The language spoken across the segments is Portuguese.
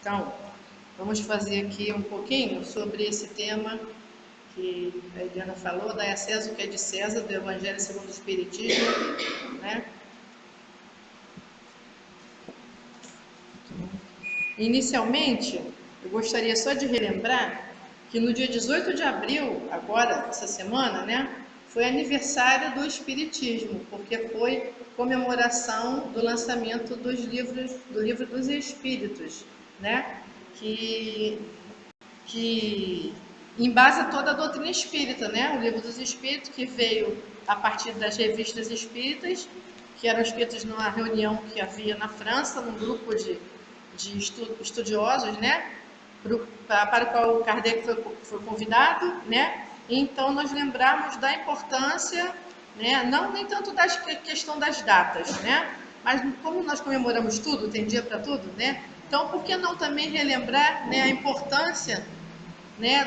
Então, vamos fazer aqui um pouquinho sobre esse tema que a Eliana falou, dai a César o que é de César, do Evangelho segundo o Espiritismo, né? Inicialmente, eu gostaria só de relembrar que no dia 18 de abril, agora, essa semana, né, foi aniversário do Espiritismo, porque foi comemoração do lançamento do Livro dos Espíritos, né, que embasa toda a doutrina espírita, né, o Livro dos Espíritos, que veio a partir das revistas espíritas, que eram escritas numa reunião que havia na França, num grupo de estudiosos, né, para o qual o Kardec foi convidado, né? Então nós lembramos da importância, né, não nem tanto da questão das datas, né, mas como nós comemoramos tudo, tem dia para tudo, né? Então por que não também relembrar, né, a importância, né,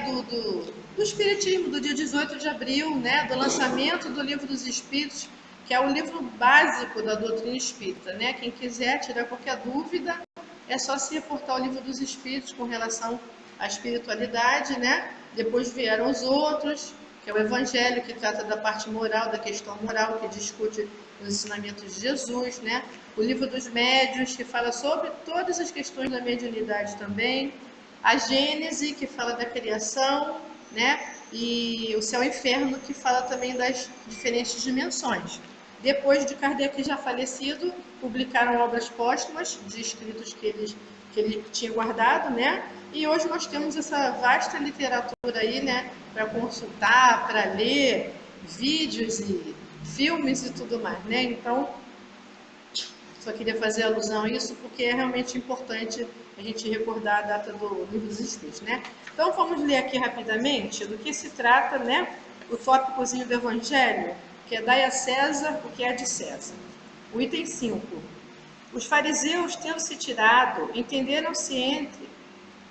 do Espiritismo, do dia 18 de abril, né, do lançamento do Livro dos Espíritos, que é o livro básico da doutrina espírita, né? Quem quiser tirar qualquer dúvida, é só se reportar ao Livro dos Espíritos com relação à espiritualidade, né? Depois vieram os outros, que é o Evangelho, que trata da parte moral, da questão moral, que discute os ensinamentos de Jesus, né? O Livro dos Médiuns, que fala sobre todas as questões da mediunidade também. A Gênese, que fala da criação, né? E o Céu e Inferno, que fala também das diferentes dimensões. Depois de Kardec já falecido, publicaram obras póstumas de escritos que ele tinha guardado, né? E hoje nós temos essa vasta literatura aí, né? Para consultar, para ler, vídeos e filmes e tudo mais, né? Então, só queria fazer alusão a isso porque é realmente importante a gente recordar a data do Livro dos Espíritos, né? Então, vamos ler aqui rapidamente do que se trata, né? O tópicozinho do Evangelho, que é dai a César o que é de César. O item 5. Os fariseus, tendo-se tirado, entenderam-se entre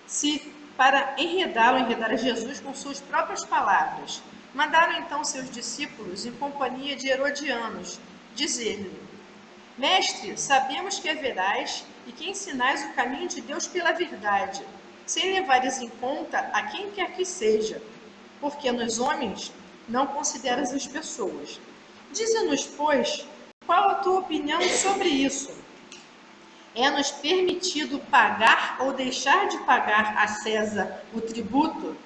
si para enredar a Jesus com suas próprias palavras. Mandaram então seus discípulos, em companhia de herodianos, dizer-lhe: Mestre, sabemos que é veraz e que ensinais o caminho de Deus pela verdade, sem levares em conta a quem quer que seja, porque nos homens não consideras as pessoas. Dize-nos, pois, qual a tua opinião sobre isso? É-nos permitido pagar ou deixar de pagar a César o tributo?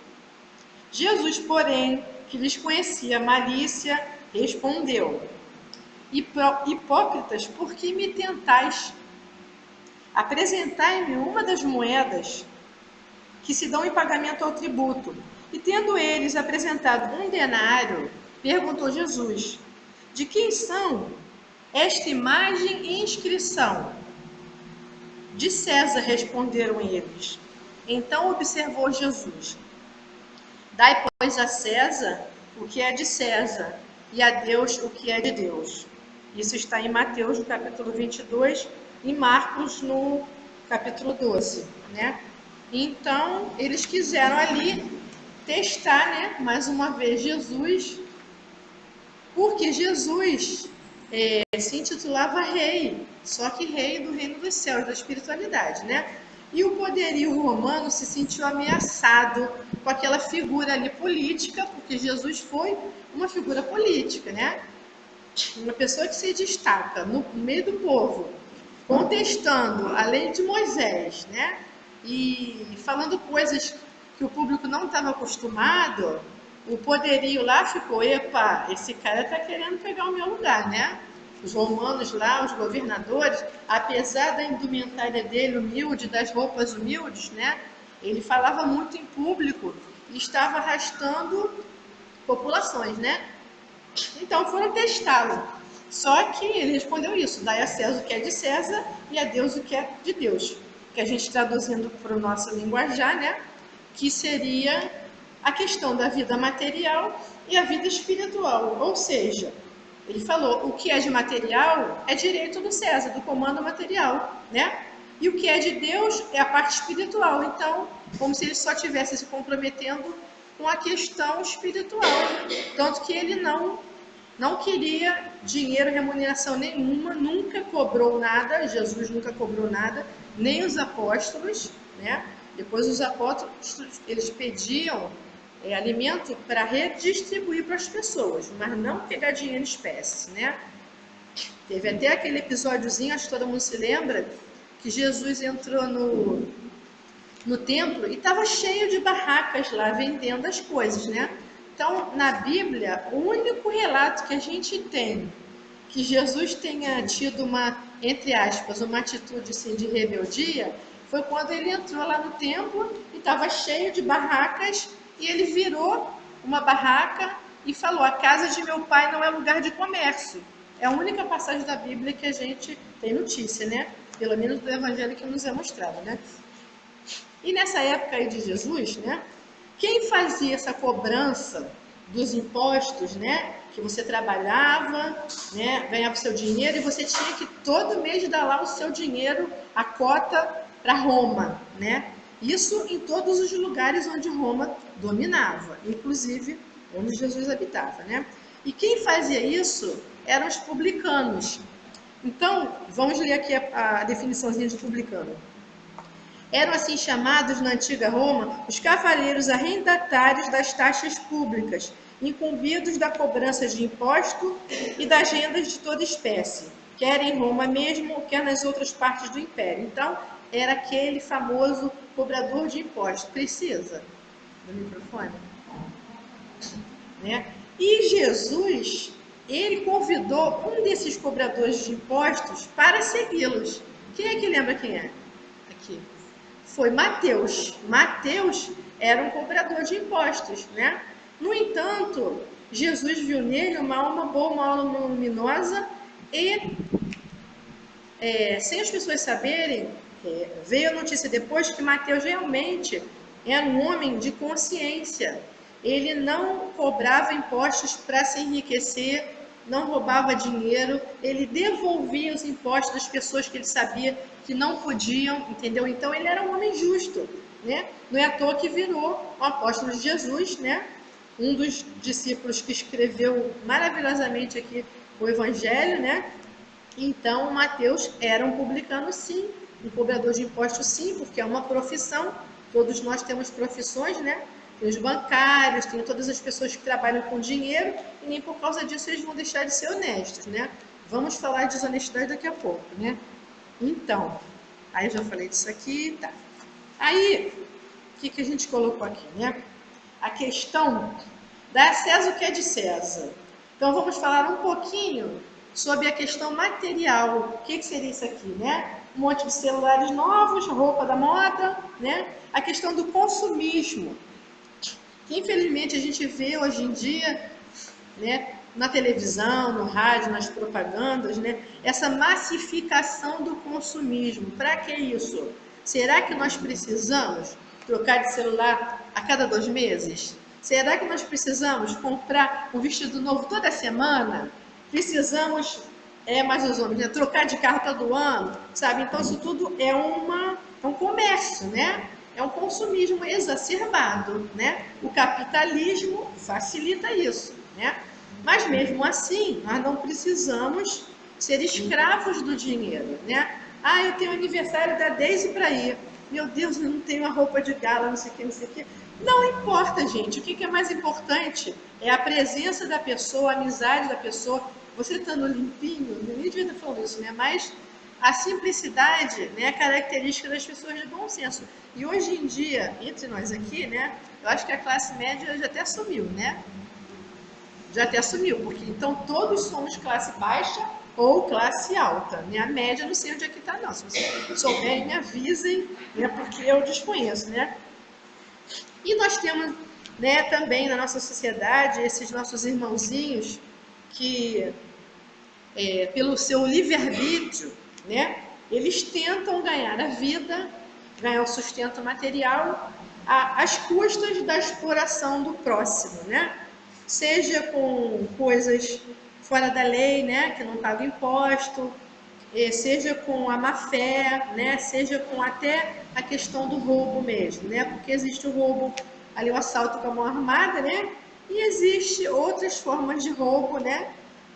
Jesus, porém, que lhes conhecia a malícia, respondeu: Hipócritas, por que me tentais? Apresentai-me uma das moedas que se dão em pagamento ao tributo. E tendo eles apresentado um denário, perguntou Jesus: De quem são esta imagem e inscrição? De César, responderam eles. Então observou Jesus: Dai, pois, a César o que é de César, e a Deus o que é de Deus. Isso está em Mateus, no capítulo 22, e Marcos, no capítulo 12, né? Então, eles quiseram ali testar, né, mais uma vez Jesus, porque Jesus se intitulava rei, só que rei do reino dos céus, da espiritualidade, né? E o poderio romano se sentiu ameaçado com aquela figura ali política, porque Jesus foi uma figura política, né? Uma pessoa que se destaca no meio do povo, contestando a lei de Moisés, né? E falando coisas que o público não estava acostumado, o poderio lá ficou: epa, esse cara está querendo pegar o meu lugar, né? Os romanos lá, os governadores, apesar da indumentária dele humilde, das roupas humildes, né? Ele falava muito em público e estava arrastando populações, né? Então foram testá-lo. Só que ele respondeu isso: dai a César o que é de César e a Deus o que é de Deus. Que a gente traduzindo para o nosso linguajar, né? Que seria a questão da vida material e a vida espiritual. Ou seja, ele falou: o que é de material é direito do César, do comando material, né? E o que é de Deus é a parte espiritual. Então, como se ele só estivesse se comprometendo com a questão espiritual. Tanto que ele não não queria dinheiro, remuneração nenhuma, nunca cobrou nada, Jesus nunca cobrou nada, nem os apóstolos, né? Depois os apóstolos, eles pediam alimento para redistribuir para as pessoas, mas não pegar dinheiro em espécie, né? Teve até aquele episódiozinho, acho que todo mundo se lembra, que Jesus entrou no templo e estava cheio de barracas lá vendendo as coisas, né? Então, na Bíblia, o único relato que a gente tem que Jesus tenha tido uma, entre aspas, uma atitude assim, de rebeldia, foi quando ele entrou lá no templo e estava cheio de barracas e ele virou uma barraca e falou: a casa de meu pai não é lugar de comércio. É a única passagem da Bíblia que a gente tem notícia, né? Pelo menos do evangelho que nos é mostrado, né? E nessa época aí de Jesus, né? Quem fazia essa cobrança dos impostos, né? Que você trabalhava, né? Ganhava o seu dinheiro e você tinha que todo mês dar lá o seu dinheiro, a cota para Roma, né? Isso em todos os lugares onde Roma dominava, inclusive onde Jesus habitava, né? E quem fazia isso eram os publicanos. Então, vamos ler aqui a definiçãozinha de publicano. Eram assim chamados na antiga Roma os cavaleiros arrendatários das taxas públicas, incumbidos da cobrança de imposto e das rendas de toda espécie, quer em Roma mesmo, quer nas outras partes do império. Então, era aquele famoso cobrador de imposto. Precisa do microfone? Né? E Jesus, ele convidou um desses cobradores de impostos para segui-los. Quem é que lembra quem é? Aqui. Foi Mateus. Mateus era um cobrador de impostos, né? No entanto, Jesus viu nele uma alma boa, uma alma luminosa e, sem as pessoas saberem, veio a notícia depois que Mateus realmente era um homem de consciência. Ele não cobrava impostos para se enriquecer, não roubava dinheiro, ele devolvia os impostos das pessoas que ele sabia que não podiam, entendeu? Então ele era um homem justo, né? Não é à toa que virou o apóstolo de Jesus, né? Um dos discípulos que escreveu maravilhosamente aqui o Evangelho, né? Então Mateus era um publicano, sim, um cobrador de impostos, sim, porque é uma profissão. Todos nós temos profissões, né? Tem os bancários, tem todas as pessoas que trabalham com dinheiro e nem por causa disso eles vão deixar de ser honestos, né? Vamos falar de desonestidade daqui a pouco, né? Então, aí eu já falei disso aqui, tá. Aí, o que a gente colocou aqui, né? A questão da César o que é de César. Então, vamos falar um pouquinho sobre a questão material. O que seria isso aqui, né? Um monte de celulares novos, roupa da moda, né? A questão do consumismo, que infelizmente a gente vê hoje em dia, né? Na televisão, no rádio, nas propagandas, né? Essa massificação do consumismo. Para que isso? Será que nós precisamos trocar de celular a cada 2 meses? Será que nós precisamos comprar um vestido novo toda semana? Precisamos, mais os homens, né? Trocar de carro todo ano, sabe? Então isso tudo é um comércio, né? É um consumismo exacerbado, né? O capitalismo facilita isso, né? Mas mesmo assim, nós não precisamos ser escravos do dinheiro, né? Ah, eu tenho aniversário da Daisy para ir. Meu Deus, eu não tenho a roupa de gala, não sei o que, não sei o que. Não importa, gente. O que é mais importante é a presença da pessoa, a amizade da pessoa. Você estando limpinho, ninguém devia estar falando isso, né? Mas a simplicidade, né, é característica das pessoas de bom senso. E hoje em dia, entre nós aqui, né, eu acho que a classe média já até sumiu, né? Já até sumiu, porque então todos somos classe baixa ou classe alta, né? A média não sei onde é que está, não. Se vocês souberem, me avisem, né, porque eu desconheço, né? E nós temos, né, também na nossa sociedade esses nossos irmãozinhos que, pelo seu livre-arbítrio, né, eles tentam ganhar a vida, ganhar o sustento material às custas da exploração do próximo, né? Seja com coisas fora da lei, né, que não pagam imposto, seja com a má-fé, né, seja com até a questão do roubo mesmo, né, porque existe o roubo, ali o assalto com a mão armada, né, e existe outras formas de roubo, né,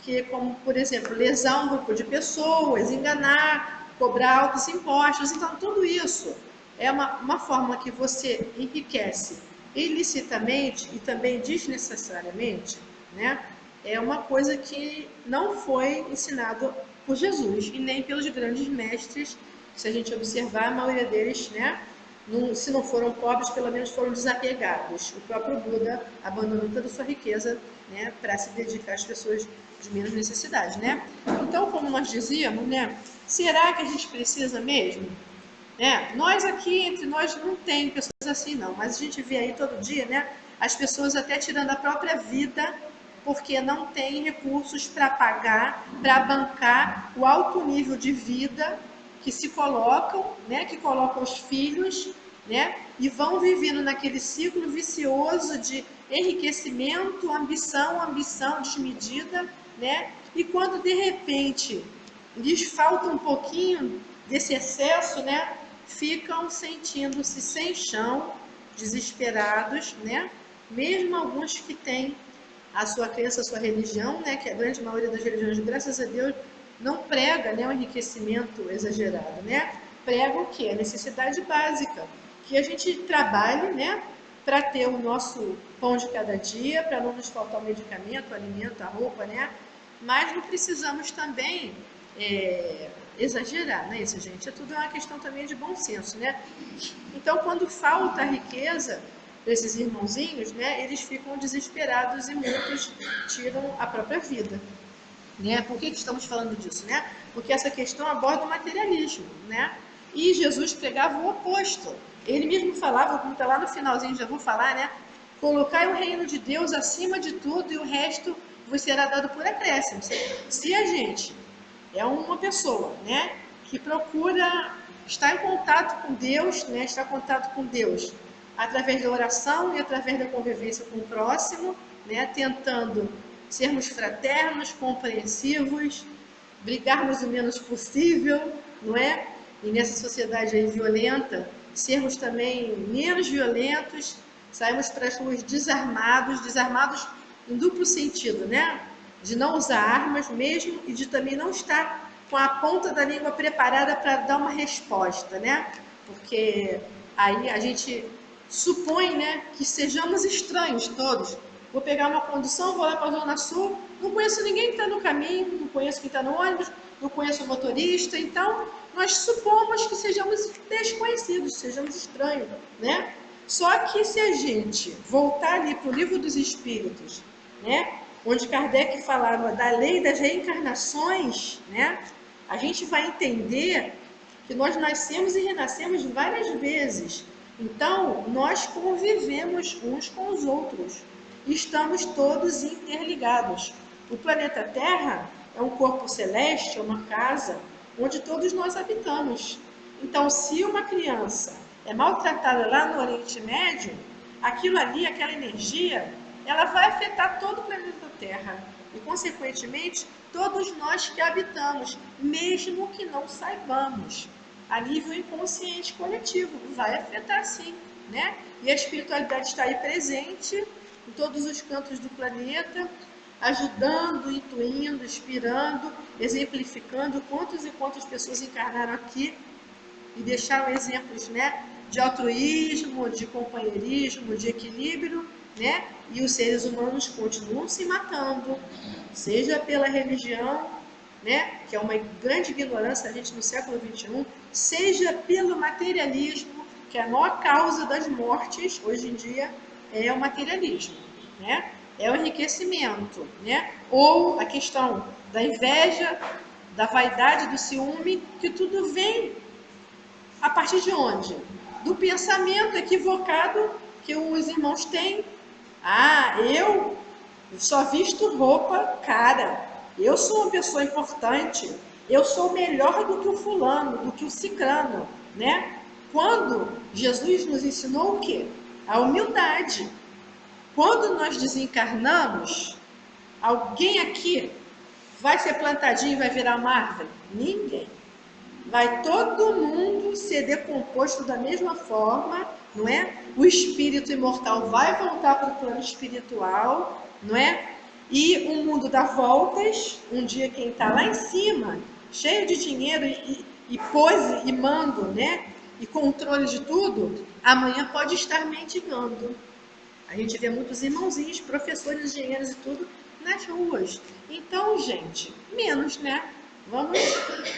que, como, por exemplo, lesar um grupo de pessoas, enganar, cobrar altos impostos. Então, tudo isso é uma forma que você enriquece ilicitamente e também desnecessariamente, né? É uma coisa que não foi ensinado por Jesus e nem pelos grandes mestres. Se a gente observar, a maioria deles, né, se não foram pobres, pelo menos foram desapegados. O próprio Buda abandonou toda a sua riqueza, né, para se dedicar às pessoas de menos necessidade, né? Então, como nós dizíamos, né, será que a gente precisa mesmo? Nós aqui, entre nós, não tem pessoas assim não, mas a gente vê aí todo dia, né, as pessoas até tirando a própria vida porque não tem recursos para pagar, para bancar o alto nível de vida que se colocam, né, que colocam os filhos, né, e vão vivendo naquele ciclo vicioso de enriquecimento, ambição desmedida, né, e quando de repente lhes falta um pouquinho desse excesso, né, ficam sentindo-se sem chão, desesperados, né, mesmo alguns que têm a sua crença, a sua religião, né, que a grande maioria das religiões, graças a Deus, não prega, né, um enriquecimento exagerado, né? Prega o quê? A necessidade básica, que a gente trabalhe, né, para ter o nosso pão de cada dia, para não nos faltar o medicamento, o alimento, a roupa, né? Mas não precisamos também exagerar, né? Isso, gente, é tudo uma questão também de bom senso, né? Então, quando falta a riqueza desses irmãozinhos, né, eles ficam desesperados e muitos tiram a própria vida. Né? Por que estamos falando disso? Né? Porque essa questão aborda o materialismo. Né? E Jesus pregava o oposto. Ele mesmo falava, como está lá no finalzinho, já vou falar, né? Colocai o reino de Deus acima de tudo e o resto vos será dado por acréscimo. Se a gente é uma pessoa, né, que procura estar em contato com Deus, né, estar em contato com Deus através da oração e através da convivência com o próximo, né, tentando sermos fraternos, compreensivos, brigarmos o menos possível, não é? E nessa sociedade aí violenta, sermos também menos violentos, sairmos para as ruas desarmados em duplo sentido, né? De não usar armas mesmo e de também não estar com a ponta da língua preparada para dar uma resposta, né? Porque aí a gente supõe, né, que sejamos estranhos todos. Vou pegar uma condução, vou lá para a Zona Sul, não conheço ninguém que está no caminho, não conheço quem está no ônibus, não conheço o motorista, então nós supomos que sejamos desconhecidos, sejamos estranhos, né? Só que se a gente voltar ali para o Livro dos Espíritos, né, onde Kardec falava da lei das reencarnações, né, a gente vai entender que nós nascemos e renascemos várias vezes. Então, nós convivemos uns com os outros. Estamos todos interligados. O planeta Terra é um corpo celeste, é uma casa onde todos nós habitamos. Então, se uma criança é maltratada lá no Oriente Médio, aquilo ali, aquela energia, ela vai afetar todo o planeta Terra e, consequentemente, todos nós que habitamos, mesmo que não saibamos. A nível inconsciente coletivo, vai afetar sim, né? E a espiritualidade está aí presente em todos os cantos do planeta, ajudando, intuindo, inspirando, exemplificando quantas e quantas pessoas encarnaram aqui e deixaram exemplos, né, de altruísmo, de companheirismo, de equilíbrio, né? E os seres humanos continuam se matando, seja pela religião, né, que é uma grande ignorância da gente no século XXI, seja pelo materialismo, que a maior causa das mortes hoje em dia é o materialismo, né? É o enriquecimento, né? Ou a questão da inveja, da vaidade, do ciúme, que tudo vem a partir de onde? Do pensamento equivocado que os irmãos têm. Ah, eu só visto roupa cara. Eu sou uma pessoa importante, eu sou melhor do que o fulano, do que o cicrano, né? Quando Jesus nos ensinou o quê? A humildade. Quando nós desencarnamos, alguém aqui vai ser plantadinho e vai virar uma árvore? Ninguém. Vai todo mundo ser decomposto da mesma forma, não é? O espírito imortal vai voltar para o plano espiritual, não é? E o mundo dá voltas. Um dia quem está lá em cima, cheio de dinheiro e pose e mando, né? E controle de tudo, amanhã pode estar mendigando. A gente vê muitos irmãozinhos, professores, engenheiros e tudo nas ruas. Então, gente, menos, né? Vamos.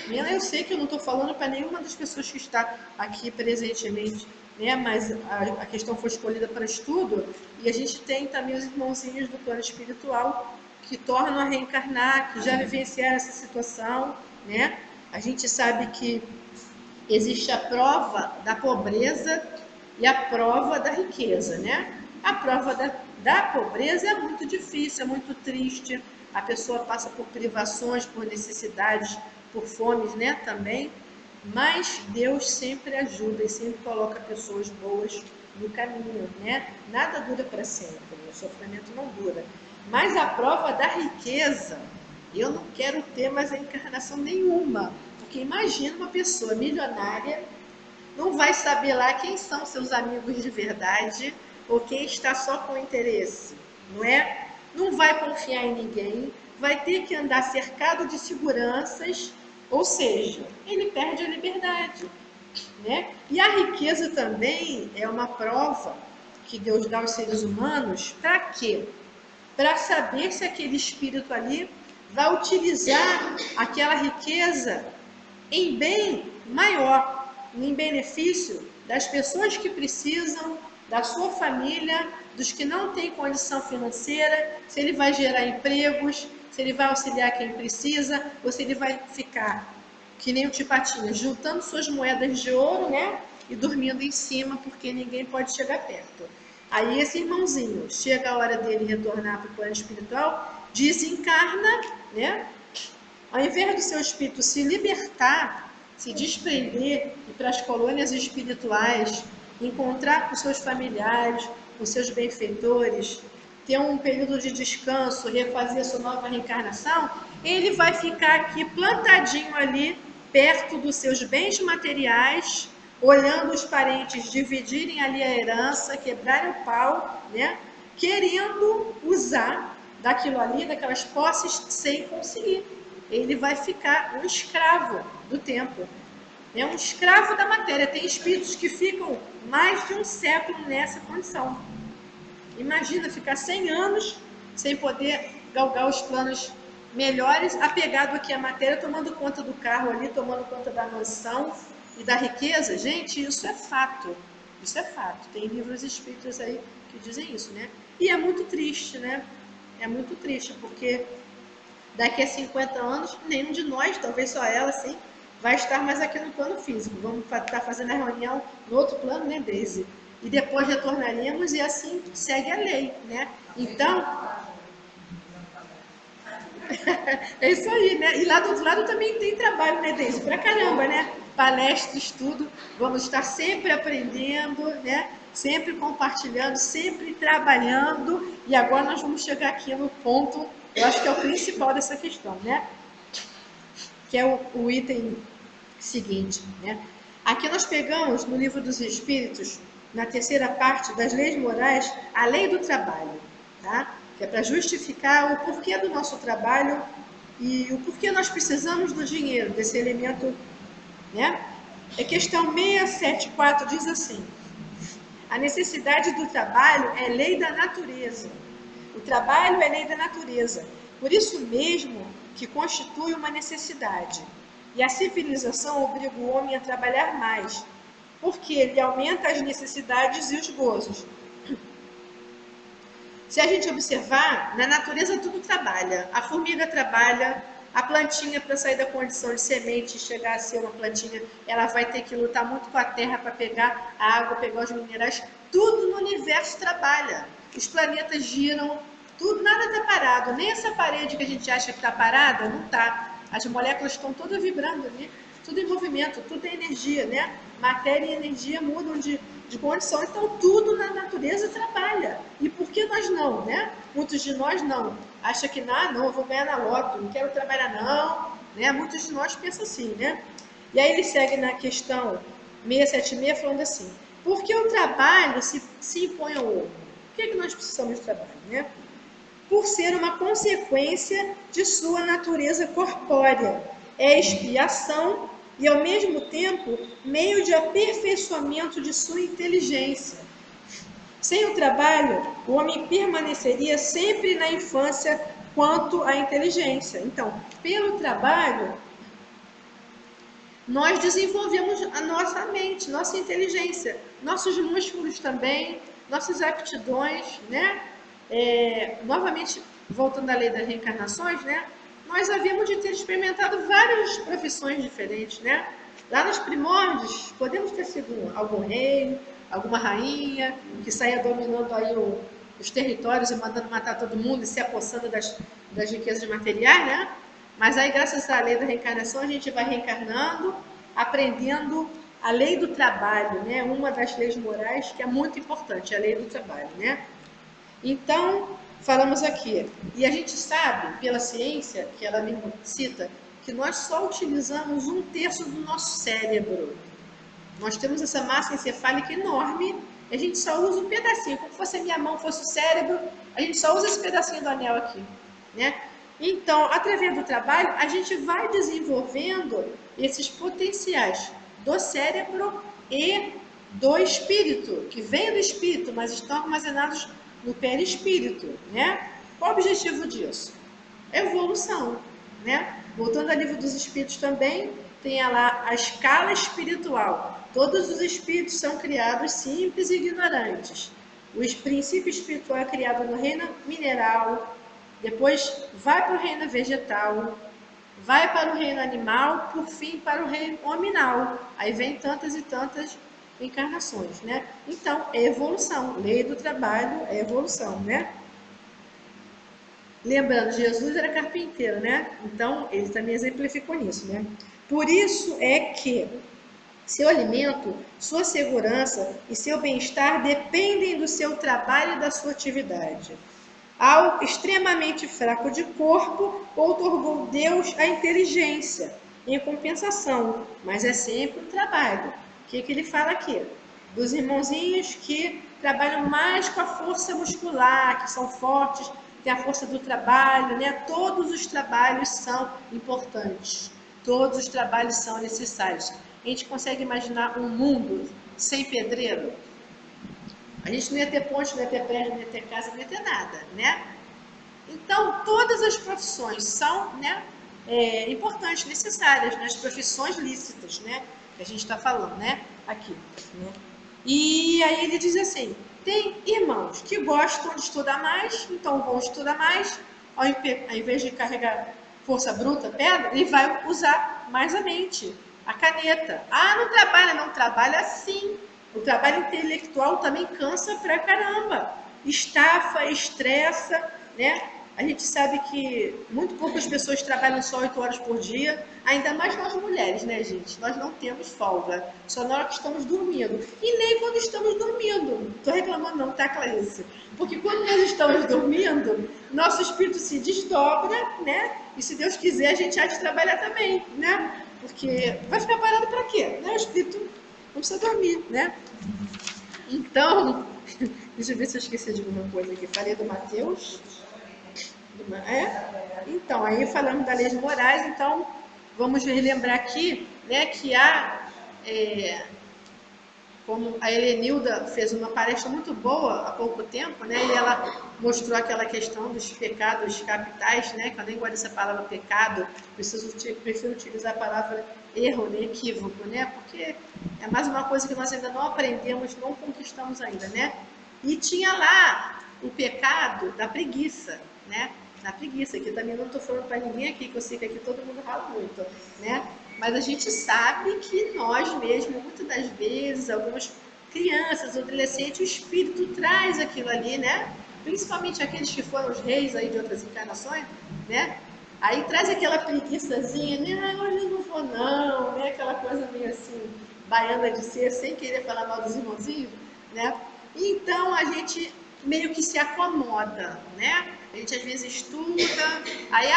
Eu sei que eu não estou falando para nenhuma das pessoas que está aqui presentemente, né? Mas a questão foi escolhida para estudo e a gente tem também os irmãozinhos do plano espiritual que tornam a reencarnar, que já vivenciaram essa situação, né? A gente sabe que existe a prova da pobreza e a prova da riqueza, né? A prova da pobreza é muito difícil, é muito triste. A pessoa passa por privações, por necessidades, por fomes, né? Também. Mas Deus sempre ajuda e sempre coloca pessoas boas no caminho, né? Nada dura para sempre, o sofrimento não dura. Mas a prova da riqueza, eu não quero ter mais encarnação nenhuma. Porque imagina uma pessoa milionária, não vai saber lá quem são seus amigos de verdade ou quem está só com interesse, não é? Não vai confiar em ninguém, vai ter que andar cercado de seguranças, ou seja, ele perde a liberdade, né? E a riqueza também é uma prova que Deus dá aos seres humanos, para quê? Para saber se aquele espírito ali vai utilizar aquela riqueza em bem maior, em benefício das pessoas que precisam, da sua família, dos que não têm condição financeira, se ele vai gerar empregos, se ele vai auxiliar quem precisa, ou se ele vai ficar, que nem o Tio Patinhas, juntando suas moedas de ouro, né? E dormindo em cima, porque ninguém pode chegar perto. Aí esse irmãozinho, chega a hora dele retornar para o plano espiritual, desencarna, né? Ao invés do seu espírito se libertar, se desprender, ir para as colônias espirituais, encontrar com seus familiares, com seus benfeitores, ter um período de descanso, refazer sua nova reencarnação, ele vai ficar aqui plantadinho ali, perto dos seus bens materiais, olhando os parentes dividirem ali a herança, quebrarem o pau, né? Querendo usar daquilo ali, daquelas posses, sem conseguir. Ele vai ficar um escravo do tempo, né? Um escravo da matéria. Tem espíritos que ficam mais de um século nessa condição. Imagina ficar 100 anos sem poder galgar os planos melhores, apegado aqui à matéria, tomando conta do carro ali, tomando conta da mansão e da riqueza. Gente, isso é fato. Isso é fato. Tem livros espíritas aí que dizem isso, né? E é muito triste, né? É muito triste, porque daqui a 50 anos, nenhum de nós, talvez só ela, sim, vai estar mais aqui no plano físico. Vamos estar fazendo a reunião no outro plano, né, Deise? E depois retornaríamos e assim segue a lei, né? Então, é isso aí, né? E lá do outro lado também tem trabalho, né, Deise? Pra caramba, né? Palestras, tudo. Vamos estar sempre aprendendo, né? Sempre compartilhando, sempre trabalhando. E agora nós vamos chegar aqui no ponto, eu acho que é o principal dessa questão, né? Que é o item seguinte, né? Aqui nós pegamos no Livro dos Espíritos, na terceira parte das leis morais, a lei do trabalho, tá? Que é para justificar o porquê do nosso trabalho e o porquê nós precisamos do dinheiro, desse elemento, né? A questão 674 diz assim: a necessidade do trabalho é lei da natureza. O trabalho é lei da natureza. Por isso mesmo que constitui uma necessidade. E a civilização obriga o homem a trabalhar mais, porque ele aumenta as necessidades e os gozos. Se a gente observar, na natureza tudo trabalha. A formiga trabalha, a plantinha, para sair da condição de semente e chegar a ser uma plantinha, ela vai ter que lutar muito com a terra para pegar a água, pegar os minerais. Tudo no universo trabalha. Os planetas giram, tudo, nada está parado. Nem essa parede que a gente acha que está parada, não está. As moléculas estão todas vibrando ali, tudo em movimento, tudo é energia, né? Matéria e energia mudam de condição, então tudo na natureza trabalha. E por que nós não, né? Muitos de nós não. Acha que, não, eu vou ganhar na loto, não quero trabalhar não, né? Muitos de nós pensam assim, né? E aí ele segue na questão 676 falando assim: por que o trabalho se impõe ao homem? Por que nós precisamos de trabalho, né? por ser uma consequência de sua natureza corpórea. É expiação e, ao mesmo tempo, meio de aperfeiçoamento de sua inteligência. Sem o trabalho, o homem permaneceria sempre na infância quanto à inteligência. Então, pelo trabalho, nós desenvolvemos a nossa mente, nossa inteligência, nossos músculos também, nossas aptidões, né? Novamente, voltando à lei das reencarnações, né? Nós havíamos de ter experimentado várias profissões diferentes, né? Lá nos primórdios, podemos ter sido algum rei, alguma rainha, que saia dominando aí os territórios e mandando matar todo mundo e se apossando das riquezas materiais, né? Mas aí, graças à lei da reencarnação, a gente vai reencarnando, aprendendo a lei do trabalho, né? Uma das leis morais que é muito importante, a lei do trabalho, né? Então, falamos aqui, e a gente sabe, pela ciência, que ela me cita, que nós só utilizamos 1/3 do nosso cérebro. Nós temos essa massa encefálica enorme, e a gente só usa um pedacinho, como se fosse a minha mão, fosse o cérebro, a gente só usa esse pedacinho do anel aqui, né? Então, através do trabalho, a gente vai desenvolvendo esses potenciais do cérebro e do espírito, que vêm do espírito, mas estão armazenados no perispírito, né? Qual o objetivo disso? Evolução, né? Voltando ao livro dos espíritos também, tem lá a escala espiritual. Todos os espíritos são criados simples e ignorantes. O princípio espiritual é criado no reino mineral, depois vai para o reino vegetal, vai para o reino animal, por fim para o reino hominal. Aí vem tantas e tantas encarnações, né? Então, é evolução. Lei do trabalho é evolução, né? Lembrando, Jesus era carpinteiro, né? Então, ele também exemplificou nisso, né? Por isso é que seu alimento, sua segurança e seu bem-estar dependem do seu trabalho e da sua atividade. Ao extremamente fraco de corpo, outorgou Deus a inteligência em compensação, mas é sempre o trabalho. O que ele fala aqui? Dos irmãozinhos que trabalham mais com a força muscular, que são fortes, tem a força do trabalho, né? Todos os trabalhos são importantes, todos os trabalhos são necessários. A gente consegue imaginar um mundo sem pedreiro? A gente não ia ter ponte, não ia ter prédio, não ia ter casa, não ia ter nada, né? Então, todas as profissões são, né, importantes, necessárias, né? As profissões lícitas, né? Que a gente está falando, né? Aqui, né? E aí ele diz assim, tem irmãos que gostam de estudar mais, então vão estudar mais, ao invés de carregar força bruta, pedra, ele vai usar mais a mente, a caneta. Ah, não trabalha sim. O trabalho intelectual também cansa pra caramba, estafa, estressa, né? A gente sabe que muito poucas pessoas trabalham só 8 horas por dia, ainda mais nós mulheres, né, gente? Nós não temos folga, só na hora que estamos dormindo. E nem quando estamos dormindo. Não estou reclamando não, tá, Clarice? Porque quando nós estamos dormindo, nosso espírito se desdobra, né? E se Deus quiser, a gente há de trabalhar também, né? Porque vai ficar parado para quê? Né? O espírito não precisa dormir, né? Então, deixa eu ver se eu esqueci de alguma coisa aqui. Falei do Mateus. Então, aí falamos da lei de morais, então vamos relembrar aqui, né, que como a Helenilda fez uma palestra muito boa há pouco tempo, né, e ela mostrou aquela questão dos pecados capitais, né, que eu nem gosto dessa palavra pecado, prefiro utilizar a palavra erro, né, equívoco, né, porque é mais uma coisa que nós ainda não aprendemos, não conquistamos ainda, né, e tinha lá o pecado da preguiça, né, na preguiça, que também não estou falando para ninguém aqui, que eu sei que aqui todo mundo fala muito, né? Mas a gente sabe que nós mesmos, muitas das vezes, algumas crianças, adolescentes, o espírito traz aquilo ali, né? Principalmente aqueles que foram os reis aí de outras encarnações, né? Aí traz aquela preguiçazinha, né? Ah, hoje eu não vou não, né? Aquela coisa meio assim, baiana de ser, sem querer falar mal dos irmãozinhos, né? Então a gente meio que se acomoda, né? A gente às vezes estuda, aí,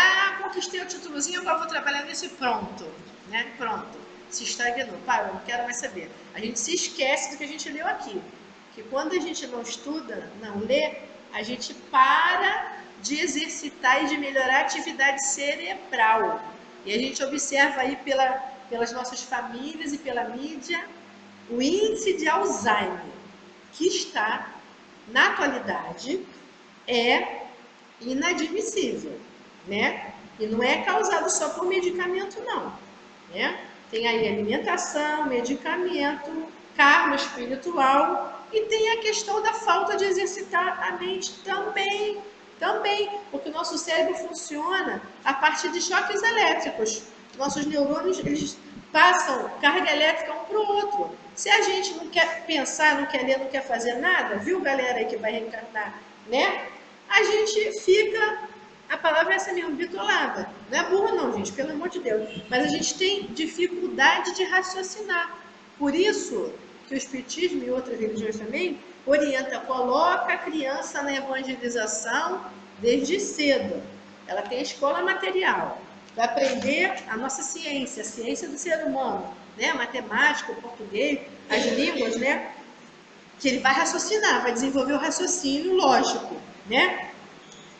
conquistei o títulozinho, agora vou trabalhar nisso e pronto, né? Pronto, se estagnou, eu não quero mais saber. A gente se esquece do que a gente leu aqui, que quando a gente não estuda, não lê, a gente para de exercitar e de melhorar a atividade cerebral. E a gente observa aí pelas nossas famílias e pela mídia o índice de Alzheimer, que está, na atualidade, é inadmissível, né? E não é causado só por medicamento, não, né? Tem aí alimentação, medicamento, karma espiritual e tem a questão da falta de exercitar a mente também, porque o nosso cérebro funciona a partir de choques elétricos. Nossos neurônios, eles passam carga elétrica um para o outro. Se a gente não quer pensar, não quer ler, não quer fazer nada, viu, galera aí que vai reencarnar, né? A gente fica, a palavra é essa mesmo, bitolada. Não é burra não, gente, pelo amor de Deus. Mas a gente tem dificuldade de raciocinar. Por isso que o Espiritismo e outras religiões também orienta, coloca a criança na evangelização desde cedo. Ela tem a escola material, vai aprender a nossa ciência, a ciência do ser humano, né? A matemática, o português, as línguas, né? Que ele vai raciocinar, vai desenvolver o raciocínio lógico, né?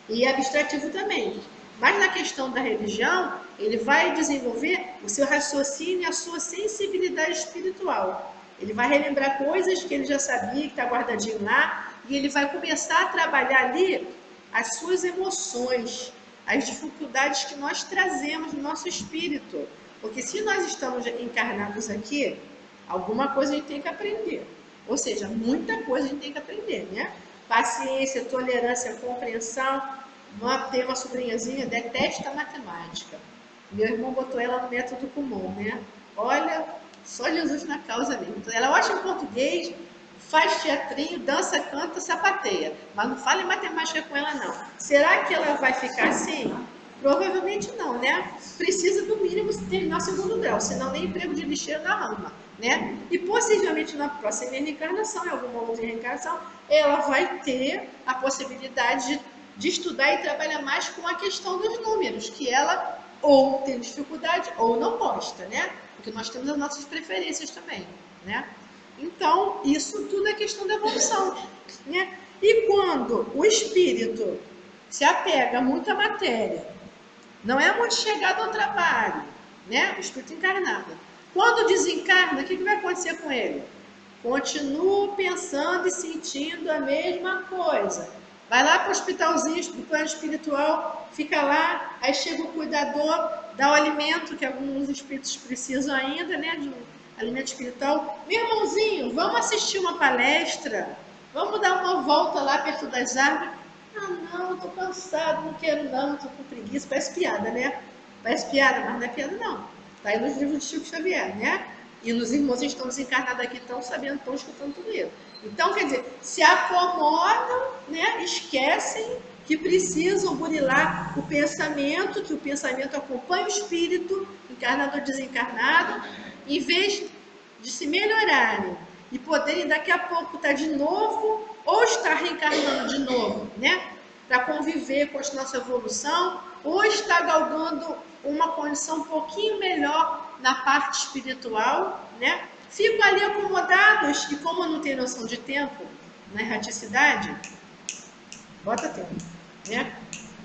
E abstrativo também. Mas na questão da religião, ele vai desenvolver o seu raciocínio e a sua sensibilidade espiritual. Ele vai relembrar coisas que ele já sabia, que está guardadinho lá, e ele vai começar a trabalhar ali as suas emoções, as dificuldades que nós trazemos no nosso espírito. Porque se nós estamos encarnados aqui, alguma coisa a gente tem que aprender. Ou seja, muita coisa a gente tem que aprender, né? Paciência, tolerância, compreensão. Tem uma sobrinhazinha, detesta matemática. Meu irmão botou ela no método comum, né? Olha, só Jesus na causa mesmo. Então, ela acha em português, faz teatrinho, dança, canta, sapateia. Mas não fala em matemática com ela, não. Será que ela vai ficar assim? Provavelmente não, né? Precisa, do mínimo, terminar o segundo grau, senão nem emprego de lixeiro na rama, né? E possivelmente na próxima reencarnação, em alguma outra reencarnação, ela vai ter a possibilidade de estudar e trabalhar mais com a questão dos números, que ela ou tem dificuldade ou não gosta, né? Porque nós temos as nossas preferências também, né? Então, isso tudo é questão da evolução, né? E quando o espírito se apega muito à matéria, não é muito chegado ao trabalho, né? O espírito encarnado. Quando desencarna, o que vai acontecer com ele? Continua pensando e sentindo a mesma coisa. Vai lá para o hospitalzinho do plano espiritual, fica lá, aí chega o cuidador, dá o alimento, que alguns espíritos precisam ainda, né? De um alimento espiritual. Meu irmãozinho, vamos assistir uma palestra? Vamos dar uma volta lá perto das árvores? Ah, não, estou cansado, não quero não, estou com preguiça. Parece piada, né? Parece piada, mas não é piada não. Está aí nos livros de Chico Xavier, né? E nos irmãos que estão desencarnados aqui estão sabendo, estão escutando tudo isso. Então, quer dizer, se acomodam, né? Esquecem que precisam burilar o pensamento, que o pensamento acompanha o espírito, encarnado ou desencarnado, em vez de se melhorarem e poderem daqui a pouco estar de novo ou estar reencarnando de novo, né? Para conviver com a nossa evolução, ou estar galgando uma condição um pouquinho melhor na parte espiritual, né? Ficam ali acomodados e como não tem noção de tempo, na erraticidade, bota tempo, né?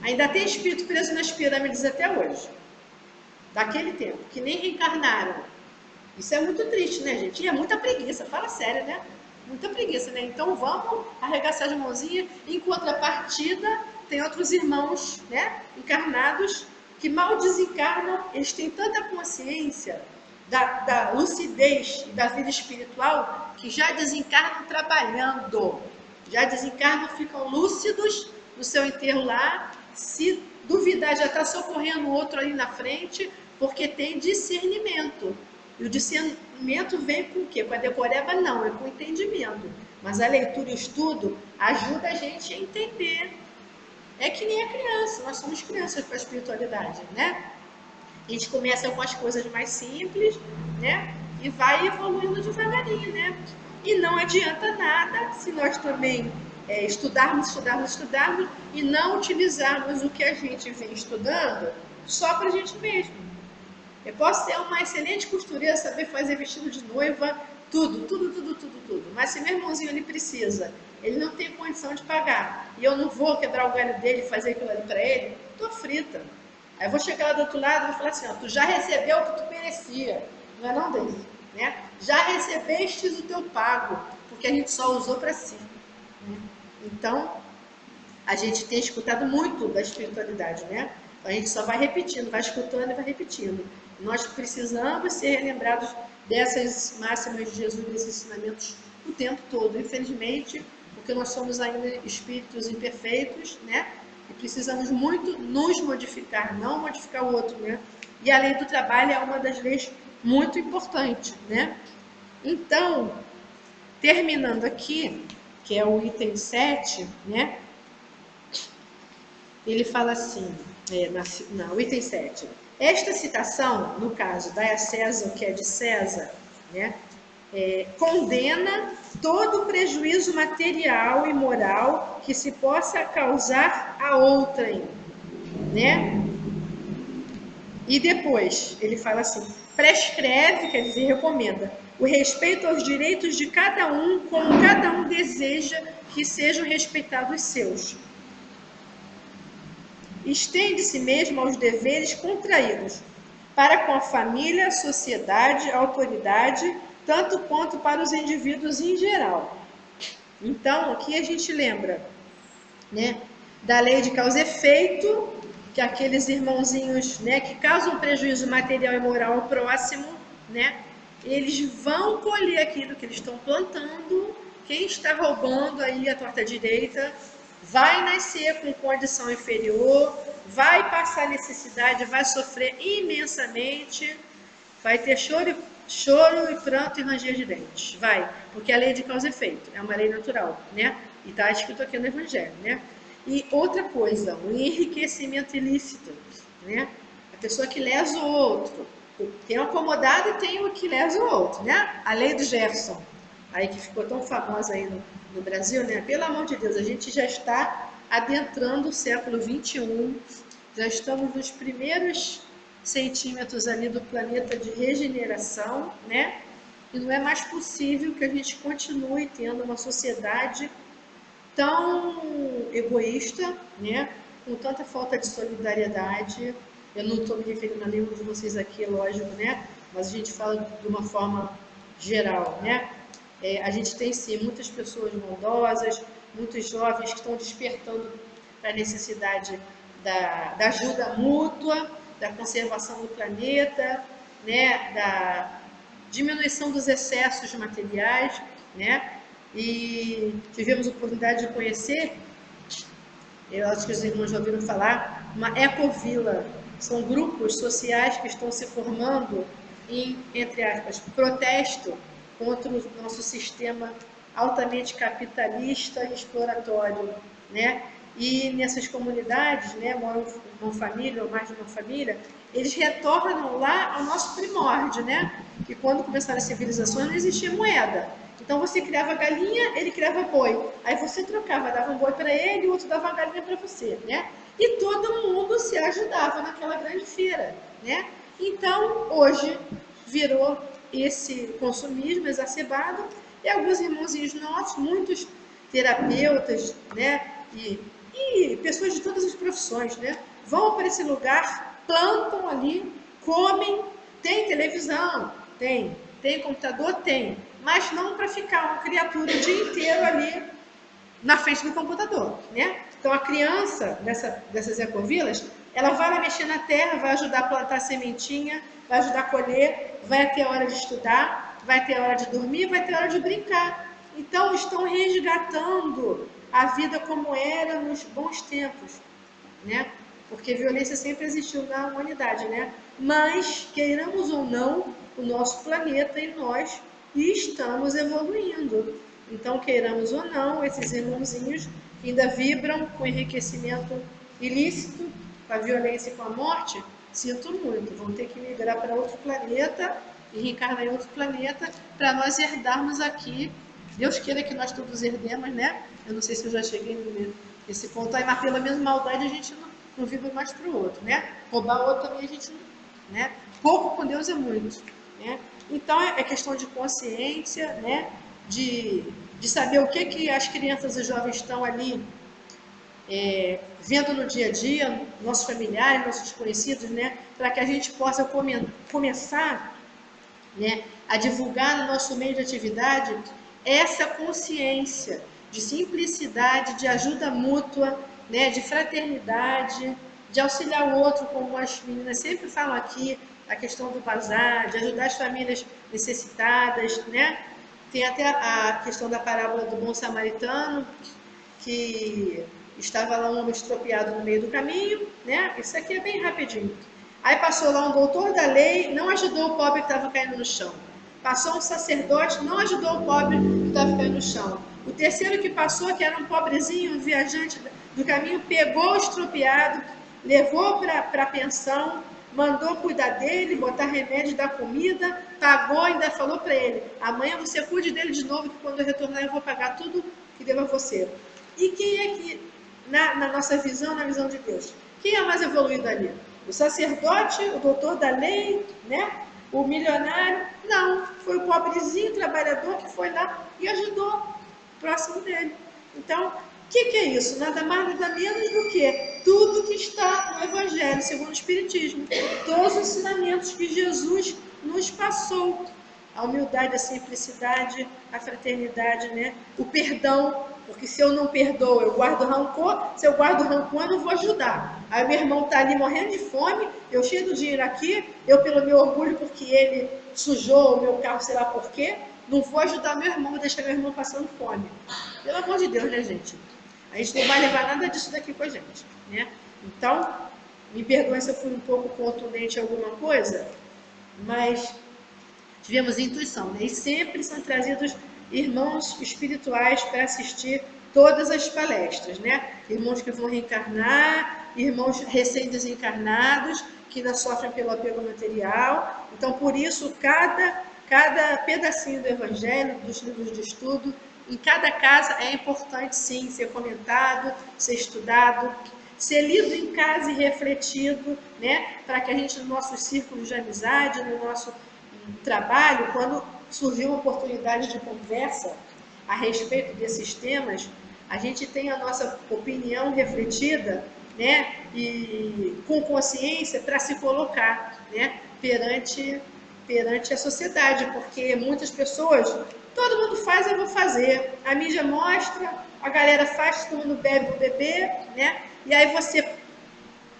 Ainda tem espírito preso nas pirâmides até hoje, daquele tempo, que nem reencarnaram. Isso é muito triste, né, gente? E é muita preguiça, fala sério, né? Muita preguiça, né? Então vamos arregaçar as mãozinhas. Em contrapartida, tem outros irmãos, né, encarnados, que mal desencarnam, eles têm tanta consciência da lucidez e da vida espiritual, que já desencarnam trabalhando, já desencarnam, ficam lúcidos no seu enterro lá, se duvidar já está socorrendo o outro ali na frente, porque tem discernimento. E o discernimento vem com o quê? Com a decoreba? Não, é com o entendimento. Mas a leitura e o estudo ajuda a gente a entender. É que nem a criança, nós somos crianças para a espiritualidade, né? A gente começa com as coisas mais simples, né? E vai evoluindo devagarinho, né? E não adianta nada se nós também estudarmos e não utilizarmos o que a gente vem estudando só para a gente mesmo. Eu posso ser uma excelente costureira, saber fazer vestido de noiva, tudo. Mas se meu irmãozinho ele precisa ele não tem condição de pagar, e eu não vou quebrar o galho dele e fazer aquilo ali para ele, tô frita. Aí eu vou chegar lá do outro lado e vou falar assim, ó, tu já recebeu o que tu merecia, não é não, Deise? Né? Já recebeste o teu pago, porque a gente só usou para si. Né? Então, a gente tem escutado muito da espiritualidade, né? Então, a gente só vai repetindo, vai escutando e vai repetindo. Nós precisamos ser lembrados dessas máximas de Jesus, desses ensinamentos o tempo todo. Infelizmente, porque nós somos ainda espíritos imperfeitos, né? E precisamos muito nos modificar, não modificar o outro, né? E a lei do trabalho é uma das leis muito importantes, né? Então, terminando aqui, que é o item 7, né? Ele fala assim, o item 7. Esta citação, no caso, dai a César o que é de César, né? Condena todo prejuízo material e moral que se possa causar a outrem, né? E depois, ele fala assim, prescreve, quer dizer, recomenda, o respeito aos direitos de cada um, como cada um deseja que sejam respeitados os seus. Estende-se mesmo aos deveres contraídos, para com a família, a sociedade, a autoridade, tanto quanto para os indivíduos em geral. Então, aqui a gente lembra, né, da lei de causa e efeito, que aqueles irmãozinhos, né, que causam prejuízo material e moral ao próximo, né, eles vão colher aquilo que eles estão plantando. Quem está roubando aí a torta direita vai nascer com condição inferior, vai passar necessidade, vai sofrer imensamente, vai ter choro e pranto e ranger de dentes. Vai, porque a lei de causa e efeito é uma lei natural, né? E está escrito aqui no Evangelho, né? E outra coisa, o enriquecimento ilícito, né? A pessoa que lesa o outro. Tem o acomodado e tem o que lesa o outro, né? A lei do Gerson, aí que ficou tão famosa aí no Brasil, né? Pelo amor de Deus, a gente já está adentrando o século XXI, já estamos nos primeiros centímetros ali do planeta de regeneração, né? E não é mais possível que a gente continue tendo uma sociedade tão egoísta, né? Com tanta falta de solidariedade. Eu não estou me referindo a nenhum de vocês aqui, lógico, né? Mas a gente fala de uma forma geral, né? A gente tem sim muitas pessoas bondosas, muitos jovens que estão despertando para a necessidade da ajuda mútua, da conservação do planeta, né? Da diminuição dos excessos materiais, né? E tivemos a oportunidade de conhecer, eu acho que os irmãos já ouviram falar, uma ecovila. São grupos sociais que estão se formando em, entre aspas, protesto contra o nosso sistema altamente capitalista e exploratório, né? E nessas comunidades, né, moram uma família ou mais de uma família, eles retornam lá ao nosso primórdio, né? Que quando começaram as civilizações não existia moeda. Então você criava galinha, ele criava boi. Aí você trocava, dava um boi para ele, o outro dava uma galinha para você, né? E todo mundo se ajudava naquela grande feira, né? Então, hoje virou esse consumismo exacerbado e alguns irmãozinhos nossos, muitos terapeutas, né? E pessoas de todas as profissões, né? Vão para esse lugar, plantam ali, comem, tem televisão, tem computador, tem, mas não para ficar uma criatura o dia inteiro ali na frente do computador, né? Então a criança dessas ecovilas, ela vai lá mexer na terra, vai ajudar a plantar sementinha, vai ajudar a colher, vai ter hora de estudar, vai ter hora de dormir, vai ter hora de brincar. Então estão resgatando a vida como era nos bons tempos, né? Porque violência sempre existiu na humanidade, né? Mas, queiramos ou não, o nosso planeta e nós estamos evoluindo. Então, queiramos ou não, esses irmãozinhos que ainda vibram com enriquecimento ilícito, com a violência e com a morte, sinto muito, vão ter que migrar para outro planeta e reencarnar em outro planeta para nós herdarmos aqui. Deus queira que nós todos herdemos, né? Eu não sei se eu já cheguei nesse ponto aí, mas pela mesma maldade a gente não vibra mais para o outro, né? Roubar o outro também a gente não, né? Pouco com Deus é muito, né? Então é questão de consciência, né? De de saber o que as crianças e jovens estão ali vendo no dia a dia, nossos familiares, nossos conhecidos, né? Para que a gente possa começar, né, a divulgar no nosso meio de atividade essa consciência de simplicidade, de ajuda mútua, né, de fraternidade, de auxiliar o outro, como as meninas sempre falam aqui, a questão do bazar, de ajudar as famílias necessitadas, né? Tem até a questão da parábola do bom samaritano, que estava lá um homem estropiado no meio do caminho, né? Isso aqui é bem rapidinho. Aí passou lá um doutor da lei, não ajudou o pobre que estava caindo no chão. Passou um sacerdote, não ajudou o pobre que estava caindo no chão. O terceiro que passou, que era um pobrezinho, um viajante do caminho, pegou o estropiado, levou para a pensão, mandou cuidar dele, botar remédio, dar comida, pagou, ainda falou para ele: amanhã você cuide dele de novo, que quando eu retornar eu vou pagar tudo que devo a você. E quem é que, na nossa visão, na visão de Deus, quem é mais evoluído ali? O sacerdote, o doutor da lei, né? O milionário? Não, foi o pobrezinho trabalhador que foi lá e ajudou o próximo dele. Então, o que é isso? Nada mais, nada menos do que tudo que está no Evangelho, segundo o Espiritismo. Todos os ensinamentos que Jesus nos passou. A humildade, a simplicidade, a fraternidade, né? O perdão. Porque se eu não perdoo, eu guardo rancor. Se eu guardo rancor, eu não vou ajudar. Aí meu irmão está ali morrendo de fome, eu cheio do dinheiro aqui, eu pelo meu orgulho, porque ele sujou o meu carro, sei lá por quê, não vou ajudar meu irmão, vou deixar meu irmão passando fome. Pelo amor de Deus, né, gente? A gente não vai levar nada disso daqui com a gente, né? Então, me perdoem se eu fui um pouco contundente em alguma coisa, mas tivemos intuição, né? E sempre são trazidos irmãos espirituais para assistir todas as palestras, né? Irmãos que vão reencarnar, irmãos recém-desencarnados, que ainda sofrem pelo apego material. Então, por isso, cada pedacinho do Evangelho, dos livros de estudo, em cada casa é importante, sim, ser comentado, ser estudado, ser lido em casa e refletido, né? Para que a gente, no nosso círculo de amizade, no nosso trabalho, quando surgiu uma oportunidade de conversa a respeito desses temas, a gente tem a nossa opinião refletida, né, e com consciência para se colocar, né, perante a sociedade, porque muitas pessoas, todo mundo faz, eu vou fazer, a mídia mostra, a galera faz, todo mundo bebe, vou beber, né, e aí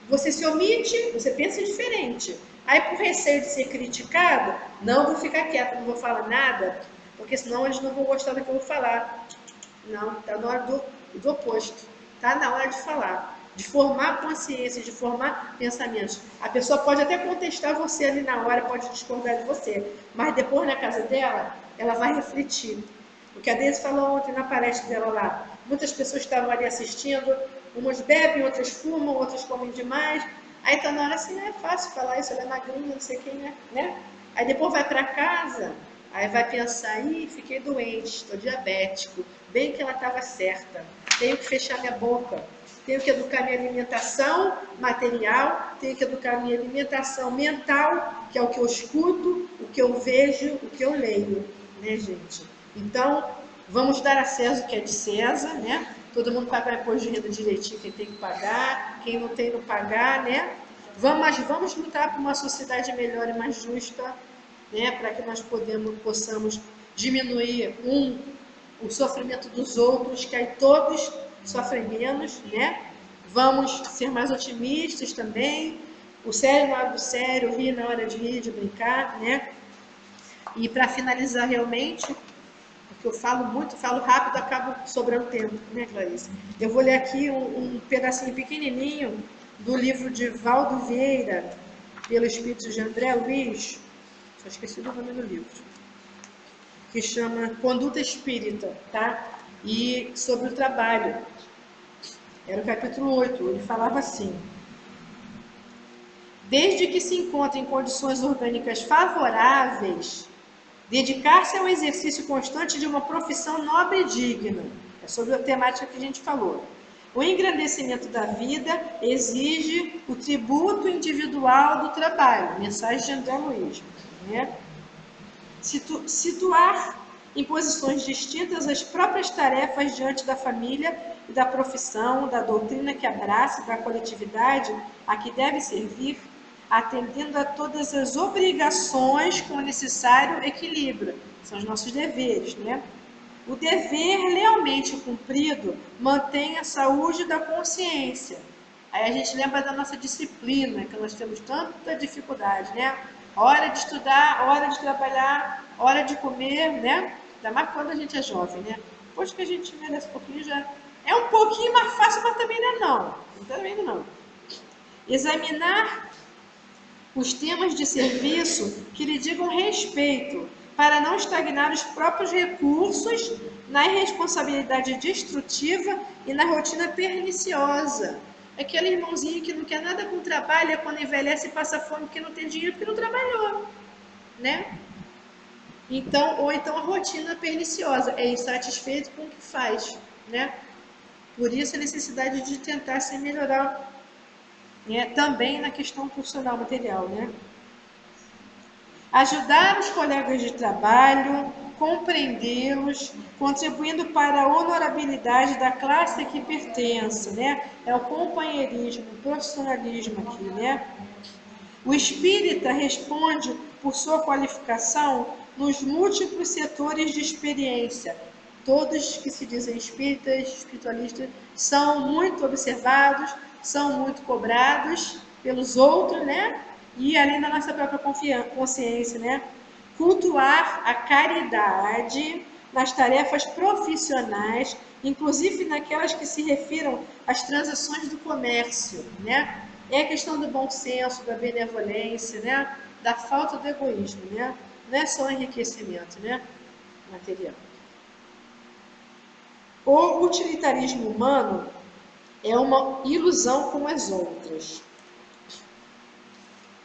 você se omite, você pensa diferente. Aí, por receio de ser criticado, não vou ficar quieto, não vou falar nada, porque senão eles não vão gostar do que eu vou falar. Não, está na hora do oposto. Está na hora de falar, de formar consciência, de formar pensamentos. A pessoa pode até contestar você ali na hora, pode discordar de você, mas depois na casa dela, ela vai refletir. O que a Deise falou ontem na palestra dela lá, muitas pessoas estavam ali assistindo, umas bebem, outras fumam, outras comem demais. Aí tá na hora assim, é fácil falar isso, ela é magrinha, não sei quem, né? Aí depois vai para casa, aí vai pensar, fiquei doente, estou diabético, bem que ela estava certa, tenho que fechar minha boca, tenho que educar minha alimentação material, tenho que educar minha alimentação mental, que é o que eu escuto, o que eu vejo, o que eu leio, né, gente? Então, vamos dar a César o que é de César, né? Todo mundo pagar imposto de renda direitinho, quem tem que pagar, quem não tem, não pagar, né? Vamos lutar por uma sociedade melhor e mais justa, né? Para que nós possamos diminuir o sofrimento dos outros, que aí todos sofrem menos, né? Vamos ser mais otimistas também, o sério na hora do sério, rir na hora de rir, de brincar, né? E para finalizar realmente, porque eu falo muito, falo rápido, acabo sobrando tempo, né, Clarice? Eu vou ler aqui um pedacinho pequenininho do livro de Valdo Vieira, pelo Espírito de André Luiz, só esqueci o nome do livro, que chama Conduta Espírita, tá? E sobre o trabalho. Era o capítulo 8, ele falava assim: desde que se encontre em condições orgânicas favoráveis, dedicar-se ao exercício constante de uma profissão nobre e digna. É sobre a temática que a gente falou. O engrandecimento da vida exige o tributo individual do trabalho. Mensagem de André Luiz, né? Situar em posições distintas as próprias tarefas diante da família e da profissão, da doutrina que abraça, da coletividade a que deve servir, atendendo a todas as obrigações com o necessário equilíbrio. São os nossos deveres, né? O dever lealmente cumprido mantém a saúde da consciência. Aí a gente lembra da nossa disciplina, que nós temos tanta dificuldade, né? Hora de estudar, hora de trabalhar, hora de comer, né? Ainda mais quando a gente é jovem, né? Depois que a gente envelhece um pouquinho, já é um pouquinho mais fácil, mas também não é não. Também não. Examinar os temas de serviço que lhe digam respeito, para não estagnar os próprios recursos na irresponsabilidade destrutiva e na rotina perniciosa. Aquele irmãozinho que não quer nada com o trabalho, é quando envelhece e passa fome porque não tem dinheiro, porque não trabalhou, né? Então, ou então a rotina perniciosa, é insatisfeito com o que faz, né? Por isso a necessidade de tentar se melhorar, né? Também na questão profissional material, né? Ajudar os colegas de trabalho, compreendê-los, contribuindo para a honorabilidade da classe a que pertence, né? É o companheirismo, o profissionalismo aqui, né? O espírita responde por sua qualificação nos múltiplos setores de experiência. Todos que se dizem espíritas, espiritualistas, são muito observados, são muito cobrados pelos outros, né? E além da nossa própria consciência, né? Cultuar a caridade nas tarefas profissionais, inclusive naquelas que se refiram às transações do comércio, né? É a questão do bom senso, da benevolência, né? Da falta do egoísmo, né? Não é só enriquecimento, né? Material. O utilitarismo humano é uma ilusão como as outras.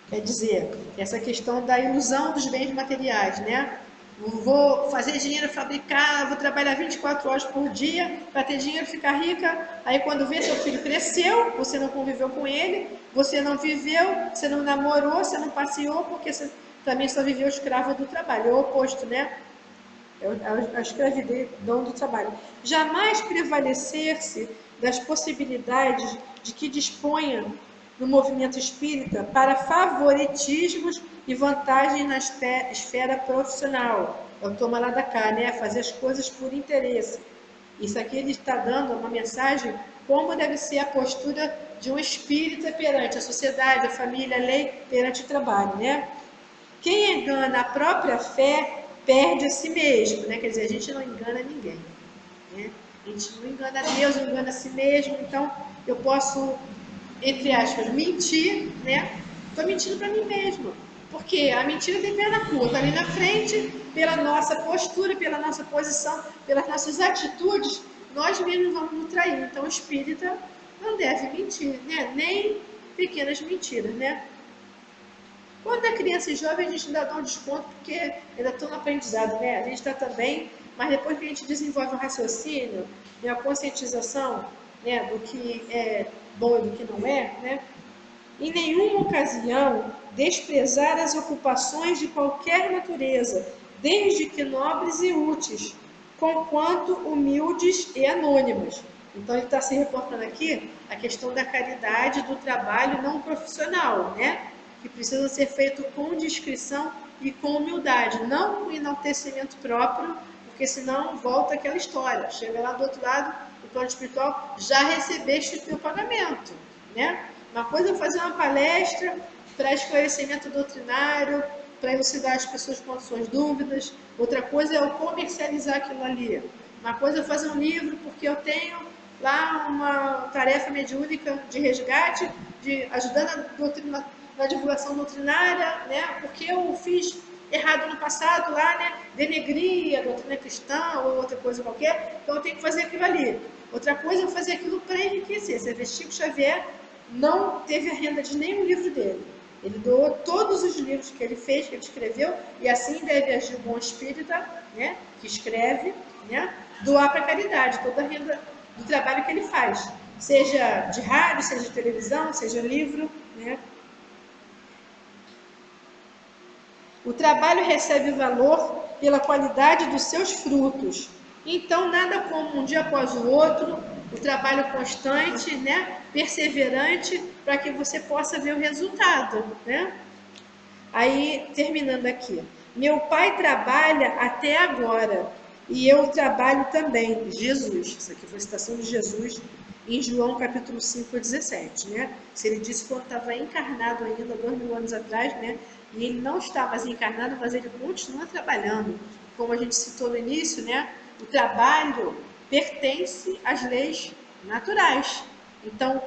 Quer dizer, essa questão da ilusão dos bens materiais, né? Vou fazer dinheiro, fabricar, vou trabalhar 24 horas por dia para ter dinheiro, ficar rica. Aí quando vê, seu filho cresceu, você não conviveu com ele, você não viveu, você não namorou, você não passeou, porque você também só viveu escravo do trabalho. É o oposto, né? É a escravidão do trabalho. Jamais prevalecer-se das possibilidades de que disponha no movimento espírita para favoritismos e vantagens na esfera profissional. É o toma lá da cá, né? Fazer as coisas por interesse. Isso aqui ele está dando uma mensagem como deve ser a postura de um espírita perante a sociedade, a família, a lei, perante o trabalho, né? Quem engana a própria fé perde a si mesmo, né? Quer dizer, a gente não engana ninguém, né? A gente não engana Deus, não engana a si mesmo. Então, eu posso, entre aspas, mentir, né? Estou mentindo para mim mesmo. Porque a mentira tem perna curta. Ali na frente, pela nossa postura, pela nossa posição, pelas nossas atitudes, nós mesmos vamos nos trair. Então, o espírita não deve mentir, né? Nem pequenas mentiras, né? Quando é criança e jovem, a gente ainda dá um desconto, porque ainda estão no aprendizado, né? A gente está também, mas depois que a gente desenvolve o raciocínio e a conscientização, né, do que é bom e do que não é, né? Em nenhuma ocasião desprezar as ocupações de qualquer natureza, desde que nobres e úteis, conquanto humildes e anônimas. Então ele está se reportando aqui a questão da caridade do trabalho não profissional, né? Que precisa ser feito com discrição e com humildade, não com enaltecimento próprio, porque senão volta aquela história. Chega lá do outro lado, o plano espiritual, já recebeste o teu pagamento, né? Uma coisa é fazer uma palestra para esclarecimento doutrinário, para elucidar as pessoas com as suas dúvidas. Outra coisa é eu comercializar aquilo ali. Uma coisa é fazer um livro porque eu tenho lá uma tarefa mediúnica de resgate, de ajudando a doutrina, na divulgação doutrinária, né? Porque eu fiz errado no passado lá, né? Denegri a doutrina cristã ou outra coisa qualquer, então eu tenho que fazer aquilo ali. Outra coisa é fazer aquilo para enriquecer. Você vê, Chico Xavier não teve a renda de nenhum livro dele. Ele doou todos os livros que ele fez, que ele escreveu, e assim deve agir o bom espírita, né? Que escreve, né? Doar para a caridade toda a renda do trabalho que ele faz. Seja de rádio, seja de televisão, seja livro, né? O trabalho recebe valor pela qualidade dos seus frutos. Então, nada como um dia após o outro, o trabalho constante, né? Perseverante, para que você possa ver o resultado, né? Aí, terminando aqui. Meu pai trabalha até agora e eu trabalho também. Jesus. Isso aqui foi a citação de Jesus em João capítulo 5, 17, né? Se ele disse quando estava encarnado ainda, 2000 anos atrás, né? E ele não está mais encarnado, mas ele continua trabalhando. Como a gente citou no início, né? O trabalho pertence às leis naturais. Então,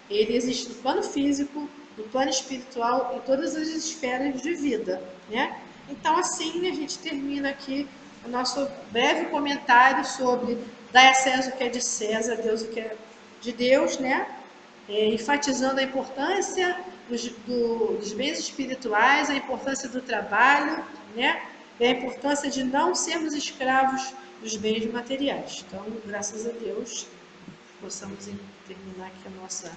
ele existe no plano físico, no plano espiritual, em todas as esferas de vida, né? Então, assim, a gente termina aqui o nosso breve comentário sobre dar a César o que é de César, Deus o que é de Deus, né? Enfatizando a importância dos bens espirituais, a importância do trabalho, né? E a importância de não sermos escravos dos bens materiais. Então, graças a Deus, possamos terminar aqui a nossa